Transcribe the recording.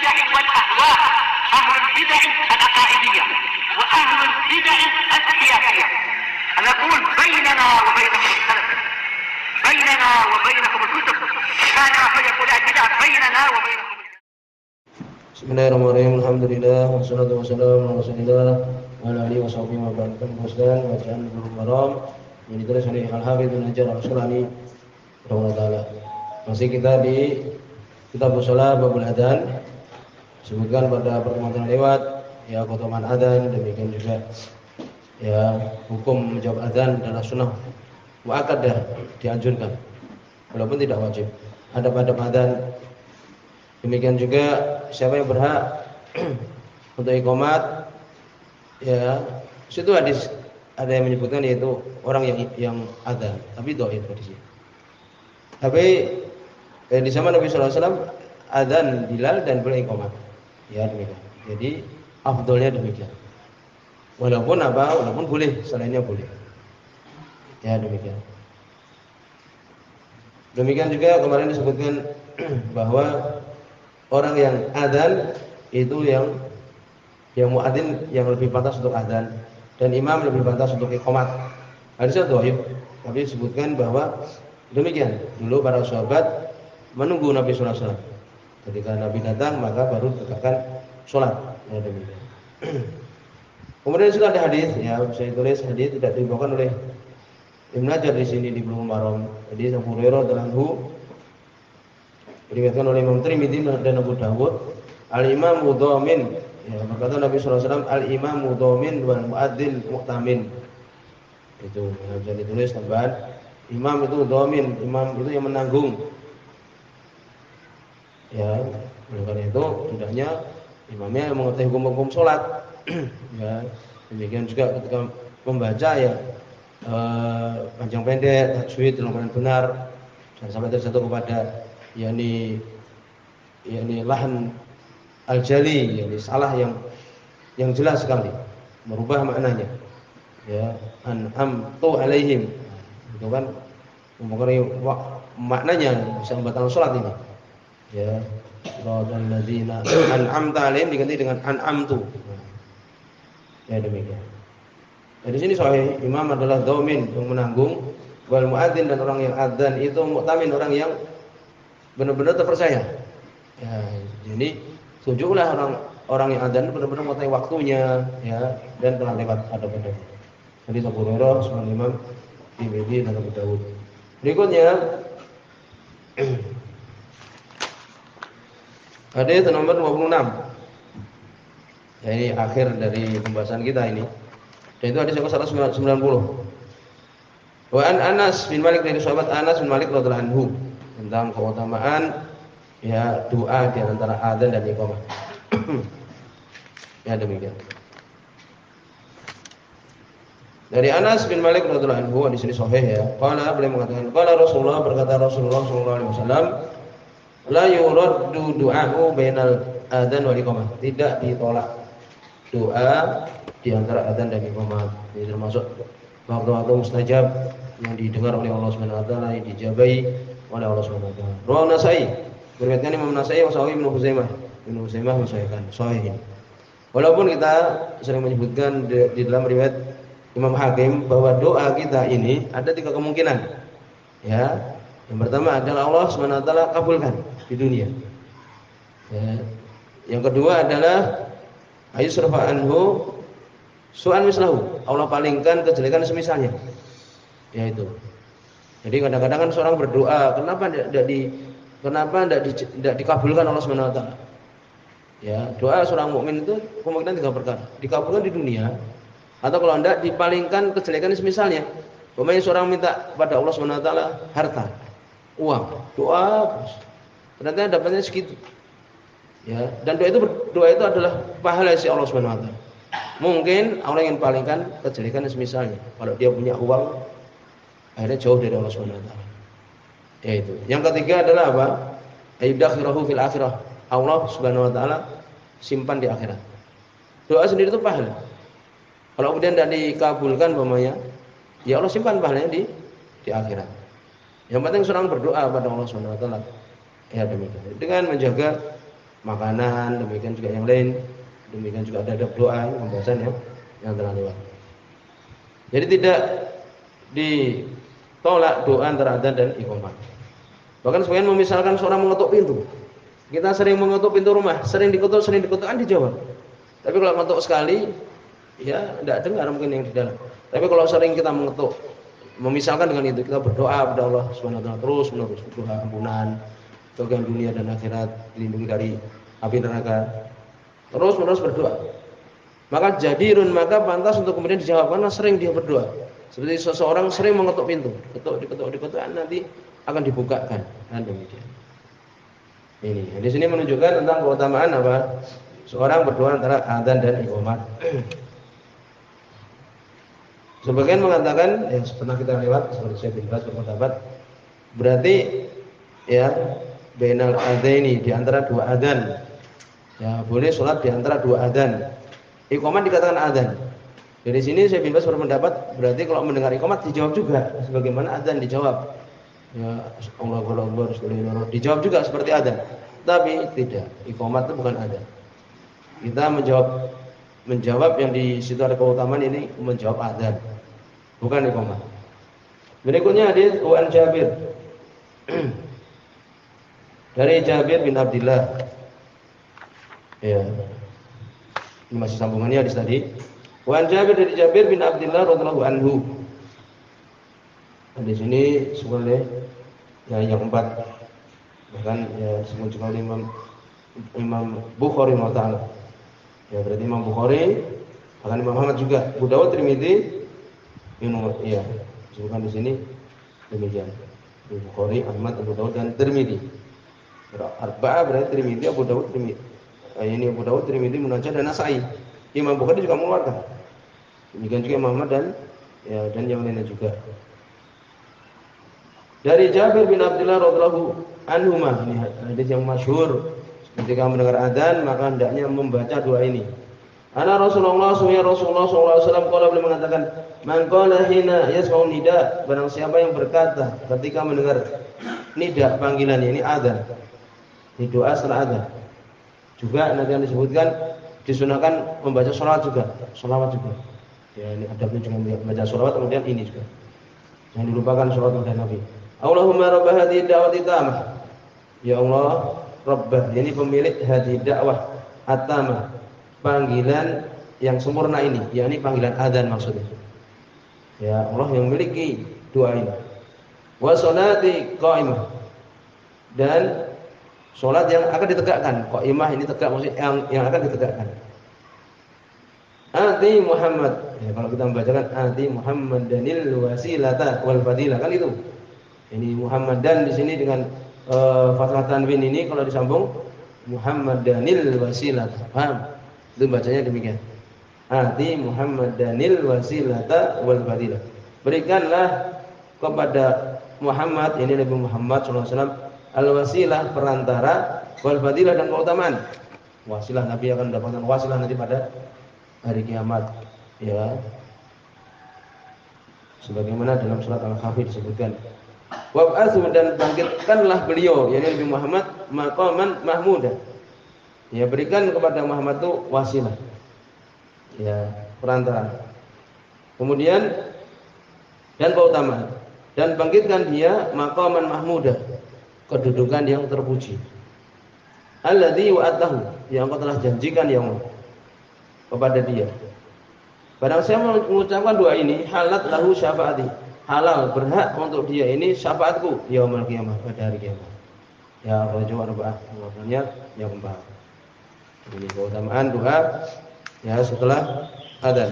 البدع والأهواء، أهل البدع العقائدية وأهل البدع السياسية. نقول بيننا وبينكم السلف، بيننا وبينكم الكتب، كان فيقول البدع بيننا وبينكم. Bismillahirrahmanirrahim. Alhamdulillah wassalatu wassalamu ala Rasulillah wa ala alihi washabbihi wa barik. Muslim bacaan Bulughul Maram yang ditulis oleh Al-Hafidz Ibnu Hajar Al-Asqalani rahimahullah taala. Masih kita di kitab shalah babul adzan. Sebutkan pada pertemuan lewat ya keutamaan adzan, demikian juga ya hukum menjawab adzan dan sunnah muakkadah dianjurkan walaupun tidak wajib. Adab-adab adzan. Demikian juga siapa yang berhak untuk iqamat, ya situ hadis ada yang menyebutkan yaitu orang yang adzan, tapi dhaif hadisnya. Tapi di zaman Nabi sallallahu alaihi wasallam adzan Bilal dan beliau iqamat. Ya demikian. Jadi afdolnya demikian. Walaupun boleh, selainnya boleh. Ya demikian. Demikian juga kemarin disebutkan bahwa orang yang adzan itu yang muadzin yang lebih pantas untuk adzan dan imam lebih pantas untuk iqamat. Hadisnya dhaif, tapi disebutkan bahwa demikian. Dulu para sahabat menunggu Nabi sallallahu alaihi wasallam. Ketika Nabi datang maka baru tegakkan salat. Ya demikian. Kemudian juga ada hadis, ya saya tulis hadis tidak dibawakan oleh Ibnu Hajar di sini di Bulughul Maram. Hadis Abu Hurairah radhiyallahu anhu diriwayatkan oleh Imam Tirmidzi dan Abu Dawud. Al-Imam mudhamin, ya berkata Nabi sallallahu alaihi wasallam, al-imam mudhamin wal muadzin mu'tamin. Itu bisa ditulis tambahan. Imam itu dhamin, imam itu yang menanggung. Ya, oleh karena itu hendaknya imamnya yang mengerti hukum-hukum salat. Ya, demikian juga ketika membaca ya panjang pendek, tajwid dengan benar, jangan sampai terjatuh kepada yakni lahan al-jali, yakni salah yang jelas sekali, merubah maknanya. Ya, an'amtu alaihim. Itu kan mempengaruhi maknanya bisa membatalkan salat ini. Ya, radal ladzina an'amta alaihim diganti dengan an'amtu. Ya demikian. Jadi sini sahih imam adalah dhamin yang menanggung, wal muadzin dan orang yang adzan itu mu'tamin orang yang benar-benar terpercaya. Ya, jadi tunjuklah orang yang adzan benar-benar mengetahui waktunya, ya, dan telah lewat adab-adab. Jadi Abu Hurairah sebagai Imam Tirmidzi dan Abu Dawud. Berikutnya hadis nomor 26. Ya, ini akhir dari pembahasan kita ini. Dan itu hadis yang ke-190. Wa an Anas bin Malik dari sahabat Anas bin Malik radhiyallahu anhu tentang keutamaan ya doa di antara adzan dan iqamah. Ya demikian. Dari Anas bin Malik radhiyallahu anhu di sini sahih ya. Qala beliau mengatakan qala Rasulullah, berkata Rasulullah sallallahu alaihi wasallam, la yuraddu du'a'u bainal adzan wal iqamah. Tidak ditolak doa di antara adzan dan iqamah. Ini termasuk waktu-waktu mustajab yang didengar oleh Allah Subhanahu wa taala, yang dijabahi oleh Allah Subhanahu wa taala. Rawi Nasai, beriwayatkan Imam Nasai wa Sahih Ibnu Huzaimah. Ibnu Huzaimah mensahihkan sahih ini. Walaupun kita sering menyebutkan di dalam riwayat Imam Hakim bahwa doa kita ini ada 3 kemungkinan. Ya. Yang pertama adalah Allah Subhanahu wa taala kabulkan di dunia. Ya. Yang kedua adalah ayusrafa anhu su'an mislahu. Allah palingkan kejelekan semisalnya. Yaitu. Jadi kadang-kadang kan seorang berdoa, kenapa tidak dikabulkan Allah Subhanahu wa taala? Ya, doa seorang mukmin itu kemungkinan 3 perkara. Dikabulkan di dunia, atau kalau tidak dipalingkan kejelekan semisalnya. Umpamanya seorang minta kepada Allah Subhanahu wa taala harta, uang, doa terus. Ternyata dapatnya segitu. Ya, dan doa itu adalah pahala si Allah Subhanahu wa taala. Mungkin Allah ingin palingkan kejelekan semisalnya. Kalau dia punya uang, akhirnya jauh dari Allah Subhanahu wa taala. Yaitu. Yang ketiga adalah apa? Ayudakhirahu fil akhirah. Allah Subhanahu wa taala simpan di akhirat. Doa sendiri itu pahala. Kalau kemudian tidak dikabulkan umpamanya, ya Allah simpan pahalanya di akhirat. Yang penting seorang berdoa pada Allah Subhanahu wa taala. Ya demikian. Dengan menjaga makanan, demikian juga yang lain, demikian juga ada doa, pembahasan yang telah lewat. Jadi tidak ditolak doa antara adzan dan iqamah. Bahkan sebagian memisalkan seorang mengetuk pintu. Kita sering mengetuk pintu rumah, sering diketuk kan dijawab. Tapi kalau mengetuk sekali, ya tidak dengar mungkin yang di dalam. Tapi kalau sering kita mengetuk, memisalkan dengan itu kita berdoa kepada Allah Subhanahu wa taala terus menerus berdoa ampunan, bagian dunia dan akhirat, dilindungi dari api neraka. Terus menerus berdoa. Maka jadirun, maka pantas untuk kemudian dijawab karena sering dia berdoa. Seperti seseorang sering mengetuk pintu, diketuk nanti akan dibukakan. Dan demikian. Ini di sini menunjukkan tentang keutamaan apa? Seorang berdoa antara adzan dan iqamah. Sebagian mengatakan yang pernah kita lewat seperti saya bebas berpendapat berarti ya bainal adzaini di antara dua adzan. Ya, boleh sholat di antara dua adzan. Iqamah dikatakan adzan. Dari sini saya bebas berpendapat berarti kalau mendengar iqamah dijawab juga sebagaimana adzan dijawab. Ya, Allahu Akbar, dijawab juga seperti adzan. Tapi tidak, iqamah itu bukan adzan. Kita menjawab yang di situ ada keutamaan ini menjawab adzan. Bukan iqamah. Berikutnya hadis Wan Jabir. Dari Jabir bin Abdullah. Ya. Ini masih sambungannya hadis tadi. Wan Jabir dari Jabir bin Abdullah radhiyallahu anhu. Di sini sebenarnya yang keempat bahkan ya disebut juga Imam Bukhari taala. Ya berarti Imam Bukhari, bahkan Imam Ahmad juga, Abu Dawud, Tirmidzi, ya disebutkan di sini demikian. Bukhari, Ahmad, Abu Dawud dan Tirmidzi. Arba'ah berarti Tirmidzi, Abu Dawud, Tirmidzi. Ini Abu Dawud, Tirmidzi, Munajjah dan Nasa'i. Imam Bukhari juga mengeluarkan. Demikian juga Imam Ahmad dan yang lainnya juga. Dari Jabir bin Abdullah radhiyallahu anhu, ini hadis yang masyhur, ketika mendengar adzan maka hendaknya membaca doa ini. Ana Rasulullah sallallahu alaihi wasallam beliau mengatakan, "Man qala hina yasma'u nida", barang siapa yang berkata ketika mendengar nida panggilan ini adzan. Ini doa setelah adzan. Juga nanti yang disebutkan disunahkan membaca shalawat juga, shalawat juga. Ya ini adabnya jangan membaca shalawat kemudian ini juga. Jangan dilupakan shalawat kepada Nabi. Allahumma rabb hadhihi da'wati tamah. Ya Allah, Rabb, ini pemilik hadhihi da'wah at-tamah. Panggilan yang sempurna ini, yakni panggilan adzan maksudnya. Ya Allah yang memiliki doa ini. Wa sholati qa'imah. Dan salat yang akan ditegakkan. Qa'imah ini tegak maksudnya yang akan ditegakkan. Ati Muhammad. Ya, kalau kita membacakan Ati Muhammad danil wasilata wal fadilah kan itu. Ini Muhammad dan di sini dengan fathah tanwin ini kalau disambung Muhammad danil wasilata. Paham? Itu bacanya demikian. Ati Muhammad danil wasilata wal fadilah. Berikanlah kepada Muhammad, ini Nabi Muhammad sallallahu alaihi wasallam, al-wasilah perantara wal fadilah dan keutamaan. Wasilah Nabi akan mendapatkan wasilah nanti pada hari kiamat, ya. Sebagaimana dalam surat Al-Kahfi disebutkan. Wab'atsu, dan bangkitkanlah beliau, yakni Nabi Muhammad, maqaman mahmudah. Ya, berikan kepada Muhammad itu wasilah. Ya, perantara. Kemudian dan keutamaan. Dan bangkitkan dia maqaman mahmudah, kedudukan yang terpuji. Alladzi wa'atahu, yang engkau telah janjikan ya Allah kepada dia. Barang saya mengucapkan doa ini, halat lahu syafaati, halal berhak untuk dia ini syafaatku yaumul qiyamah, pada hari kiamat. Ya rajul arba'ah, maknanya yang keempat. Ini keutamaan doa ya setelah adzan.